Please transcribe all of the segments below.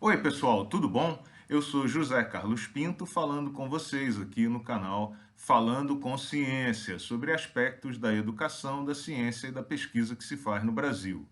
Oi, pessoal, tudo bom? Eu sou José Carlos Pinto, falando com vocês aqui no canal Falando com Ciência, sobre aspectos da educação, da ciência e da pesquisa que se faz no Brasil.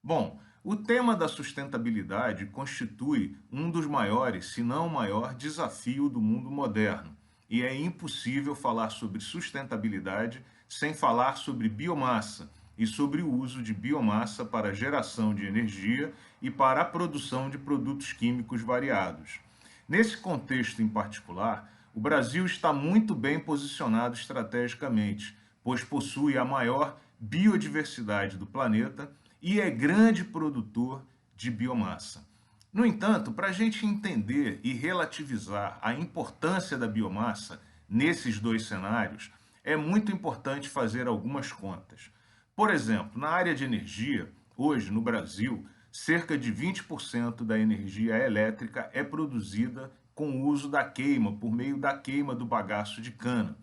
Bom, o tema da sustentabilidade constitui um dos maiores, se não o maior, desafio do mundo moderno. E é impossível falar sobre sustentabilidade sem falar sobre biomassa e sobre o uso de biomassa para a geração de energia e para a produção de produtos químicos variados. Nesse contexto em particular, o Brasil está muito bem posicionado estrategicamente, pois possui a maior biodiversidade do planeta e é grande produtor de biomassa. No entanto, para a gente entender e relativizar a importância da biomassa nesses dois cenários, é muito importante fazer algumas contas. Por exemplo, na área de energia, hoje no Brasil, cerca de 20% da energia elétrica é produzida com o uso da queima, por meio da queima do bagaço de cana.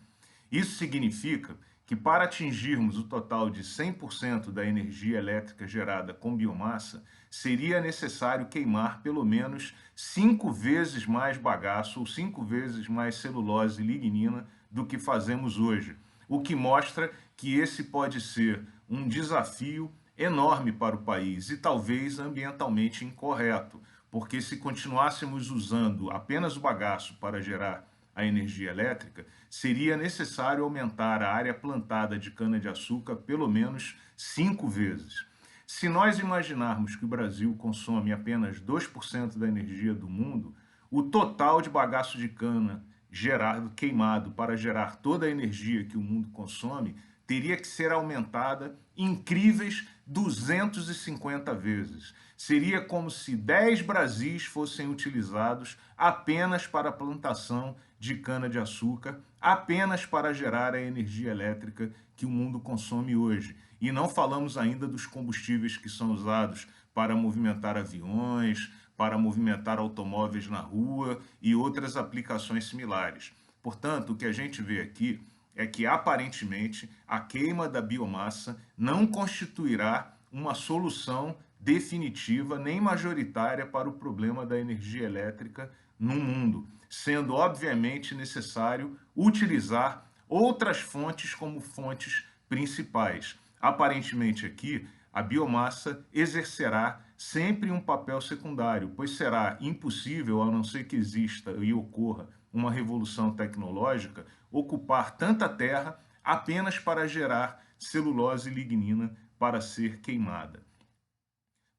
Isso significa que para atingirmos o total de 100% da energia elétrica gerada com biomassa, seria necessário queimar pelo menos 5 vezes mais bagaço ou 5 vezes mais celulose e lignina do que fazemos hoje, o que mostra que esse pode ser um desafio enorme para o país e talvez ambientalmente incorreto, porque se continuássemos usando apenas o bagaço para gerar a energia elétrica, seria necessário aumentar a área plantada de cana-de-açúcar pelo menos 5 vezes. Se nós imaginarmos que o Brasil consome apenas 2% da energia do mundo, o total de bagaço de cana gerado, queimado para gerar toda a energia que o mundo consome, teria que ser aumentada incríveis 250 vezes. Seria como se 10 Brasis fossem utilizados apenas para a plantação de cana-de-açúcar, apenas para gerar a energia elétrica que o mundo consome hoje. E não falamos ainda dos combustíveis que são usados para movimentar aviões, para movimentar automóveis na rua e outras aplicações similares. Portanto, o que a gente vê aqui é que, aparentemente, a queima da biomassa não constituirá uma solução definitiva nem majoritária para o problema da energia elétrica no mundo, sendo obviamente necessário utilizar outras fontes como fontes principais. Aparentemente aqui, a biomassa exercerá sempre um papel secundário, pois será impossível, a não ser que exista e ocorra uma revolução tecnológica, ocupar tanta terra apenas para gerar celulose e lignina para ser queimada.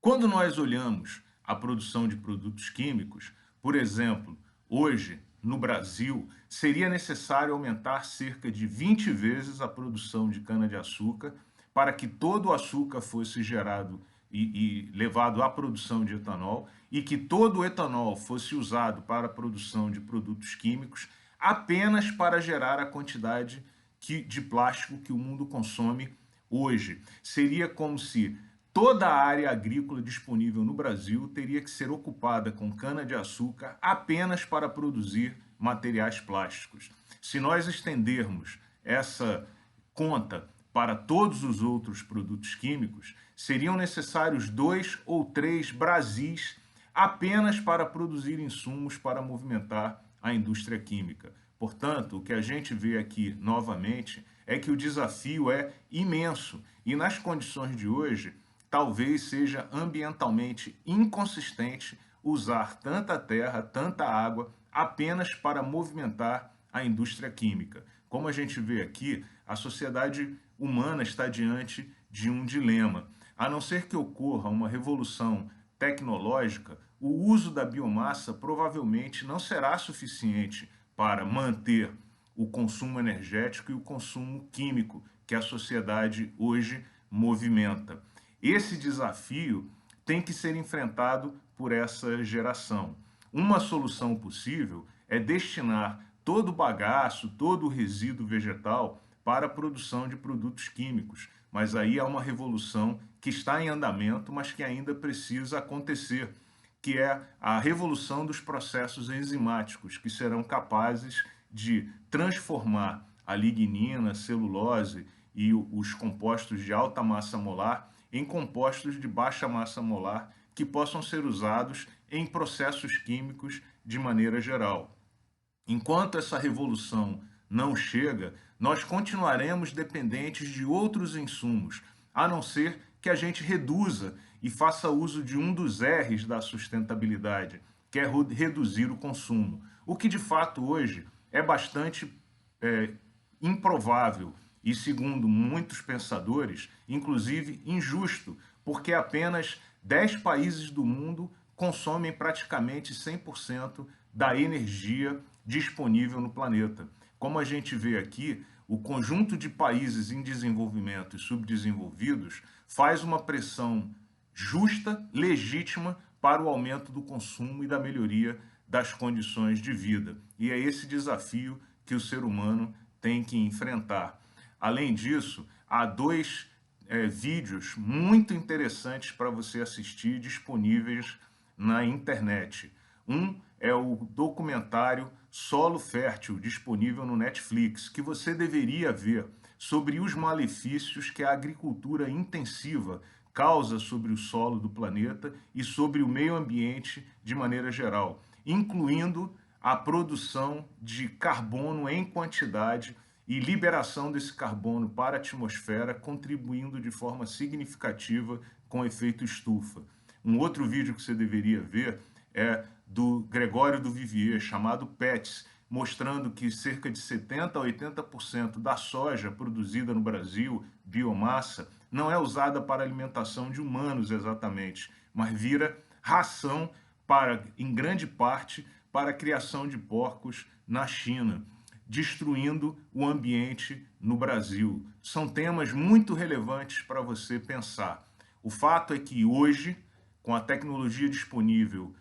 Quando nós olhamos a produção de produtos químicos, por exemplo, hoje no Brasil, seria necessário aumentar cerca de 20 vezes a produção de cana-de-açúcar para que todo o açúcar fosse gerado e levado à produção de etanol e que todo o etanol fosse usado para a produção de produtos químicos apenas para gerar a quantidade de plástico que o mundo consome hoje. Seria como se toda a área agrícola disponível no Brasil teria que ser ocupada com cana-de-açúcar apenas para produzir materiais plásticos. Se nós estendermos essa conta para todos os outros produtos químicos, seriam necessários 2 ou 3 Brasis apenas para produzir insumos para movimentar a indústria química. Portanto, o que a gente vê aqui novamente é que o desafio é imenso e, nas condições de hoje, talvez seja ambientalmente inconsistente usar tanta terra, tanta água apenas para movimentar a indústria química. Como a gente vê aqui, a sociedade humana está diante de um dilema. A não ser que ocorra uma revolução tecnológica, o uso da biomassa provavelmente não será suficiente para manter o consumo energético e o consumo químico que a sociedade hoje movimenta. Esse desafio tem que ser enfrentado por essa geração. Uma solução possível é destinar todo o bagaço, todo o resíduo vegetal para a produção de produtos químicos. Mas aí há uma revolução que está em andamento, mas que ainda precisa acontecer, que é a revolução dos processos enzimáticos, que serão capazes de transformar a lignina, a celulose e os compostos de alta massa molar em compostos de baixa massa molar que possam ser usados em processos químicos de maneira geral. Enquanto essa revolução não chega, nós continuaremos dependentes de outros insumos, a não ser que a gente reduza e faça uso de um dos R's da sustentabilidade, que é reduzir o consumo. O que de fato hoje é bastante improvável e, segundo muitos pensadores, inclusive injusto, porque apenas 10 países do mundo consomem praticamente 100% da energia disponível no planeta. Como a gente vê aqui, o conjunto de países em desenvolvimento e subdesenvolvidos faz uma pressão justa, legítima, para o aumento do consumo e da melhoria das condições de vida. E é esse desafio que o ser humano tem que enfrentar. Além disso, há dois vídeos muito interessantes para você assistir disponíveis na internet. Um é o documentário Solo Fértil, disponível no Netflix, que você deveria ver, sobre os malefícios que a agricultura intensiva causa sobre o solo do planeta e sobre o meio ambiente de maneira geral, incluindo a produção de carbono em quantidade e liberação desse carbono para a atmosfera, contribuindo de forma significativa com o efeito estufa. Um outro vídeo que você deveria ver é do Gregório do Vivier, chamado PETS, mostrando que cerca de 70% a 80% da soja produzida no Brasil, biomassa, não é usada para alimentação de humanos exatamente, mas vira ração para, em grande parte, para a criação de porcos na China, destruindo o ambiente no Brasil. São temas muito relevantes para você pensar. O fato é que hoje, com a tecnologia disponível,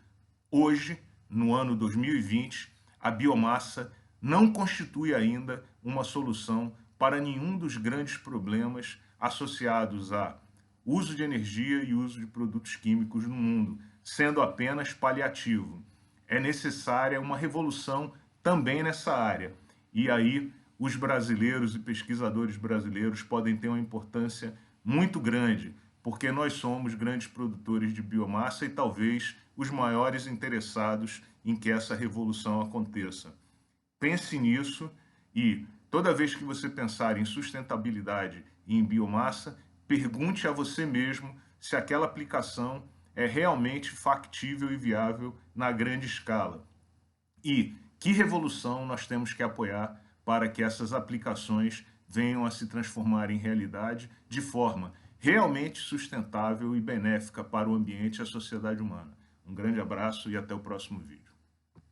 hoje, no ano 2020, a biomassa não constitui ainda uma solução para nenhum dos grandes problemas associados a uso de energia e uso de produtos químicos no mundo, sendo apenas paliativo. É necessária uma revolução também nessa área. E aí os brasileiros e pesquisadores brasileiros podem ter uma importância muito grande, porque nós somos grandes produtores de biomassa e talvez os maiores interessados em que essa revolução aconteça. Pense nisso e, toda vez que você pensar em sustentabilidade e em biomassa, pergunte a você mesmo se aquela aplicação é realmente factível e viável na grande escala. E que revolução nós temos que apoiar para que essas aplicações venham a se transformar em realidade de forma realmente sustentável e benéfica para o ambiente e a sociedade humana. Um grande abraço e até o próximo vídeo.